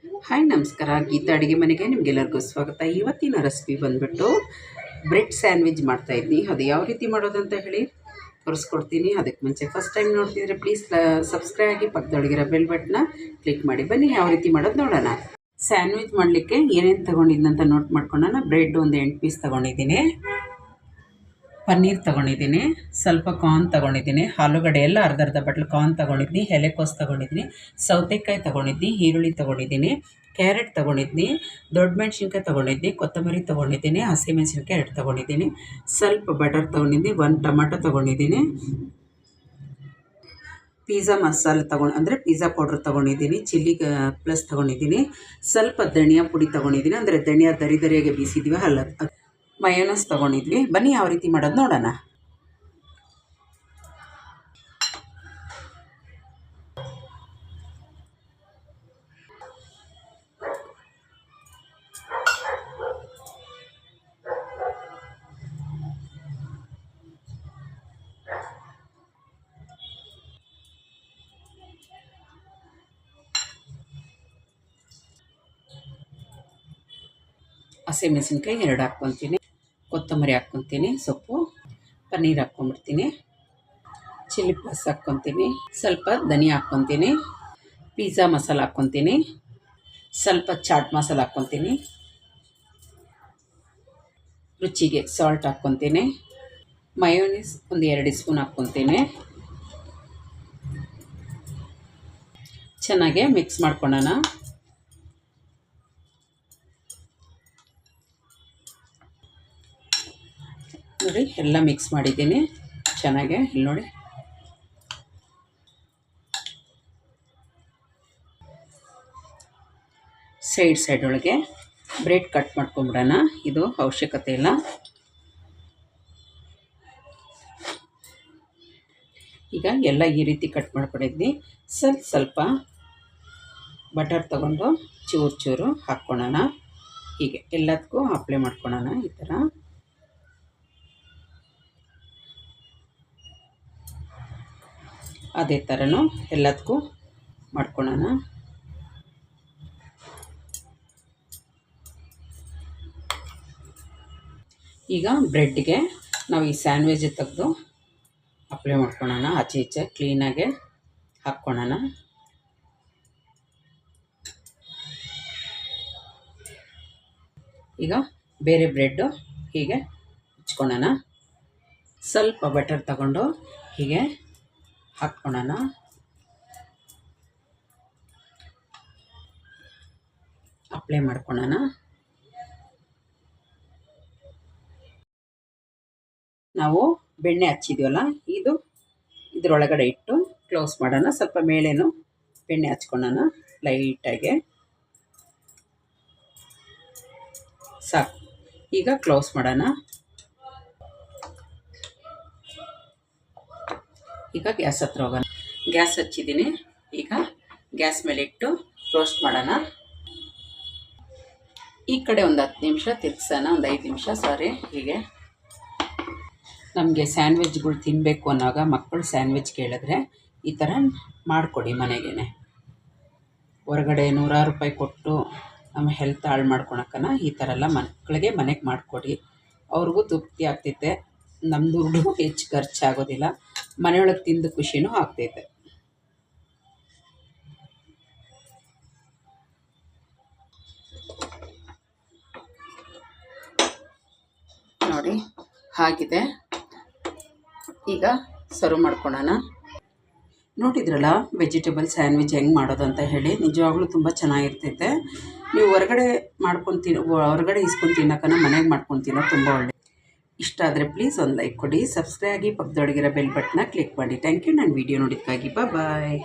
Hi ನಮಸ್ಕಾರ, ಗೀತಾ ಅಡುಗೆ ಮನೆಗೆ ನಿಮಗೆಲ್ಲರಿಗೂ ಸ್ವಾಗತ. ಇವತ್ತಿನ ರೆಸಿಪಿ ಬಂದುಬಿಟ್ಟು ಬ್ರೆಡ್ ಸ್ಯಾಂಡ್ವಿಚ್ ಮಾಡ್ತಾಯಿದ್ದೀನಿ. ಅದು ಯಾವ ರೀತಿ ಮಾಡೋದು ಅಂತ ಹೇಳಿ ತೋರಿಸ್ಕೊಡ್ತೀನಿ. ಅದಕ್ಕೆ ಮುಂಚೆ ಫಸ್ಟ್ ಟೈಮ್ ನೋಡ್ತಿದ್ರೆ ಪ್ಲೀಸ್ ಸಬ್ಸ್ಕ್ರೈಬ್ ಆಗಿ ಪಕ್ಕದೊಳಗಿರೋ ಬೆಲ್ ಬಟನ್ನ ಕ್ಲಿಕ್ ಮಾಡಿ. ಬನ್ನಿ ಯಾವ ರೀತಿ ಮಾಡೋದು ನೋಡೋಣ. ಸ್ಯಾಂಡ್ವಿಚ್ ಮಾಡಲಿಕ್ಕೆ ಏನೇನು ತೊಗೊಂಡಿದ್ದಂತ ನೋಟ್ ಮಾಡ್ಕೊಳ್ಳೋಣ. ಬ್ರೆಡ್ ಒಂದು 8 ಪೀಸ್ ತೊಗೊಂಡಿದ್ದೀನಿ, ಪನ್ನೀರ್ ತೊಗೊಂಡಿದ್ದೀನಿ, ಸ್ವಲ್ಪ ಕಾರ್ನ್ ತೊಗೊಂಡಿದ್ದೀನಿ, ಆಲೂಗಡ್ಡೆ ಎಲ್ಲ ಅರ್ಧ ಬಟ್ಲು ಕಾರ್ನ್ ತೊಗೊಂಡಿದ್ದೀನಿ, ಎಲೆಕೋಸು ತೊಗೊಂಡಿದ್ದೀನಿ, ಸೌತೆಕಾಯಿ ತೊಗೊಂಡಿದ್ದೀನಿ, ಈರುಳ್ಳಿ ತೊಗೊಂಡಿದ್ದೀನಿ, ಕ್ಯಾರೆಟ್ ತೊಗೊಂಡಿದ್ದೀನಿ, ದೊಡ್ಡ ಮೆಣಸಿನ್ಕಾಯಿ ತೊಗೊಂಡಿದ್ದೀನಿ, ಕೊತ್ತಂಬರಿ ತೊಗೊಂಡಿದ್ದೀನಿ, ಹಸಿಮೆಣಸಿನ್ಕಾಯಿ 2 ತೊಗೊಂಡಿದ್ದೀನಿ, ಸ್ವಲ್ಪ ಬಟರ್ ತೊಗೊಂಡಿದ್ದೀನಿ, 1 ಟೊಮಾಟೊ ತೊಗೊಂಡಿದ್ದೀನಿ, ಪಿಜ್ಜಾ ಮಸಾಲೆ ಅಂದರೆ ಪಿಜ್ಜಾ ಪೌಡ್ರ್ ತೊಗೊಂಡಿದ್ದೀನಿ, ಚಿಲ್ಲಿ ಪ್ಲಸ್ ತೊಗೊಂಡಿದ್ದೀನಿ, ಸ್ವಲ್ಪ ಧನಿಯಾ ಪುಡಿ ತೊಗೊಂಡಿದ್ದೀನಿ, ಅಂದರೆ ಧನಿಯಾ ದರಿಯಾಗಿ ಬೀಸಿದ್ದೀವಿ ಅಲ್ಲ, ಮಯೋನಸ್ ತೊಗೊಂಡಿದ್ವಿ. ಬನ್ನಿ ಯಾವ ರೀತಿ ಮಾಡೋದು ನೋಡೋಣ. ಹಸಿಮೆಣಸಿನ್ಕಾಯಿ 2 ಹಾಕ್ಕೊತೀನಿ, ಕೊತ್ತಂಬರಿ ಹಾಕ್ಕೊತೀನಿ, ಸೊಪ್ಪು, ಪನ್ನೀರ್ ಹಾಕ್ಕೊಂಬಿಡ್ತೀನಿ, ಚಿಲ್ಲಿ ಪ್ಲಸ್ ಹಾಕ್ಕೊತೀನಿ, ಸ್ವಲ್ಪ ಧನಿಯಾ ಹಾಕ್ಕೊತೀನಿ, ಪಿಜ್ಜಾ ಮಸಾಲ ಹಾಕ್ಕೊತೀನಿ, ಸ್ವಲ್ಪ ಚಾಟ್ ಮಸಾಲ ಹಾಕ್ಕೊತೀನಿ, ರುಚಿಗೆ ಸಾಲ್ಟ್ ಹಾಕ್ಕೊತೀನಿ, ಮಯೋನೀಸ್ ಒಂದು 2 ಸ್ಪೂನ್ ಹಾಕ್ಕೊತೀನಿ. ಚೆನ್ನಾಗೆ ಮಿಕ್ಸ್ ಮಾಡ್ಕೊಳ್ಳೋಣ. ನೋಡಿ ಎಲ್ಲ ಮಿಕ್ಸ್ ಮಾಡಿದ್ದೀನಿ ಚೆನ್ನಾಗೆ. ಇಲ್ಲಿ ನೋಡಿ, ಸೈಡ್ ಒಳಗೆ ಬ್ರೆಡ್ ಕಟ್ ಮಾಡ್ಕೊಂಬಿಡೋಣ. ಇದು ಅವಶ್ಯಕತೆ ಇಲ್ಲ. ಈಗ ಎಲ್ಲ ಈ ರೀತಿ ಕಟ್ ಮಾಡ್ಕೊಂಡಿದ್ವಿ. ಸ್ವಲ್ಪ ಬಟರ್ ತಗೊಂಡು ಚೂರು ಹಾಕ್ಕೊಳ್ಳೋಣ. ಹೀಗೆ ಎಲ್ಲದಕ್ಕೂ ಅಪ್ಲೈ ಮಾಡ್ಕೊಳ್ಳೋಣ. ಈ ಥರ ಅದೇ ಥರನೂ ಎಲ್ಲದಕ್ಕೂ ಮಾಡ್ಕೊಳ್ಳೋಣ. ಈಗ ಬ್ರೆಡ್ಗೆ ನಾವು ಈ ಸ್ಯಾಂಡ್ವಿಚ್ ತೆಗೆದು ಅಪ್ಲೈ ಮಾಡ್ಕೊಳ್ಳೋಣ. ಆಚೆ ಈಚೆ ಕ್ಲೀನಾಗೆ ಹಾಕ್ಕೊಳ್ಳೋಣ. ಈಗ ಬೇರೆ ಬ್ರೆಡ್ಡು ಹೀಗೆ ಹಚ್ಕೊಳ್ಳೋಣ. ಸ್ವಲ್ಪ ಬಟರ್ ತಗೊಂಡು ಹೀಗೆ ಹಾಕ್ಕೊಳ್ಳೋಣ. ಅಪ್ಲೈ ಮಾಡ್ಕೊಳ್ಳೋಣ. ನಾವು ಬೆಣ್ಣೆ ಹಚ್ಚಿದ್ವಲ್ಲ, ಇದರೊಳಗಡೆ ಇಟ್ಟು ಕ್ಲೋಸ್ ಮಾಡೋಣ. ಸ್ವಲ್ಪ ಮೇಲೇನು ಬೆಣ್ಣೆ ಹಚ್ಕೊಳ್ಳೋಣ ಲೈಟಾಗೆ, ಸಾಕು. ಈಗ ಕ್ಲೋಸ್ ಮಾಡೋಣ. ಈಗ ಗ್ಯಾಸ್ ಹತ್ರ ಹೋಗೋಣ. ಗ್ಯಾಸ್ ಹಚ್ಚಿದ್ದೀನಿ. ಈಗ ಗ್ಯಾಸ್ ಮೇಲೆ ಇಟ್ಟು ರೋಸ್ಟ್ ಮಾಡೋಣ. ಈ ಕಡೆ ಒಂದು 10 ನಿಮಿಷ ತಿರ್ಗ್ಸೋಣ, ಒಂದು 5 ನಿಮಿಷ ಸಾರಿ. ಹೀಗೆ ನಮಗೆ ಸ್ಯಾಂಡ್ವಿಚ್ಗಳು ತಿನ್ನಬೇಕು ಅನ್ನೋವಾಗ ಮಕ್ಕಳು ಸ್ಯಾಂಡ್ವಿಚ್ ಕೇಳಿದ್ರೆ ಈ ಥರ ಮಾಡಿಕೊಡಿ. ಮನೆಗೇ ಹೊರಗಡೆ 100 ರೂಪಾಯಿ ಕೊಟ್ಟು ನಮ್ಮ ಹೆಲ್ತ್ ಹಾಳು ಮಾಡ್ಕೊಳಕ್ಕನ ಈ ಥರ ಎಲ್ಲ ಮಕ್ಕಳಿಗೆ ಮನೆಗೆ ಮಾಡಿಕೊಡಿ. ಅವ್ರಿಗೂ ತೃಪ್ತಿ ಆಗ್ತೈತೆ, ನಮ್ಮ ದುಡ್ಡು ಹೆಚ್ಚು ಖರ್ಚಾಗೋದಿಲ್ಲ, ಮನೆಯೊಳಗೆ ತಿಂದು ಖುಷಿನೂ ಆಗ್ತೈತೆ. ನೋಡಿ ಆಗಿದೆ. ಈಗ ಸರ್ವ್ ಮಾಡ್ಕೊಳ್ಳೋಣ. ನೋಡಿದ್ರಲ್ಲ ವೆಜಿಟೇಬಲ್ ಸ್ಯಾಂಡ್ವಿಚ್ ಹೆಂಗೆ ಮಾಡೋದು ಅಂತ ಹೇಳಿ. ನಿಜವಾಗ್ಲೂ ತುಂಬ ಚೆನ್ನಾಗಿರ್ತೈತೆ. ನೀವು ಹೊರಗಡೆ ಇಸ್ಕೊಂಡು ತಿನ್ನೋಕ್ಕನ ಮನೆಗೆ ಮಾಡ್ಕೊಂಡು ತಿನ್ನೋದು ತುಂಬ ಒಳ್ಳೆ. ಇಷ್ಟ ಆದರೆ ಪ್ಲೀಸ್ ಒಂದು ಲೈಕ್ ಕೊಡಿ, ಸಬ್ಸ್ಕ್ರೈಬ್ ಆಗಿ ಪಕ್ಕದೊಳಗಿರೋ ಬೆಲ್ ಬಟನ್ನ ಕ್ಲಿಕ್ ಮಾಡಿ. Thank you. ನನ್ನ ವೀಡಿಯೋ ನೋಡಿದ್ದಕ್ಕಾಗಿ ಬಾಯ್.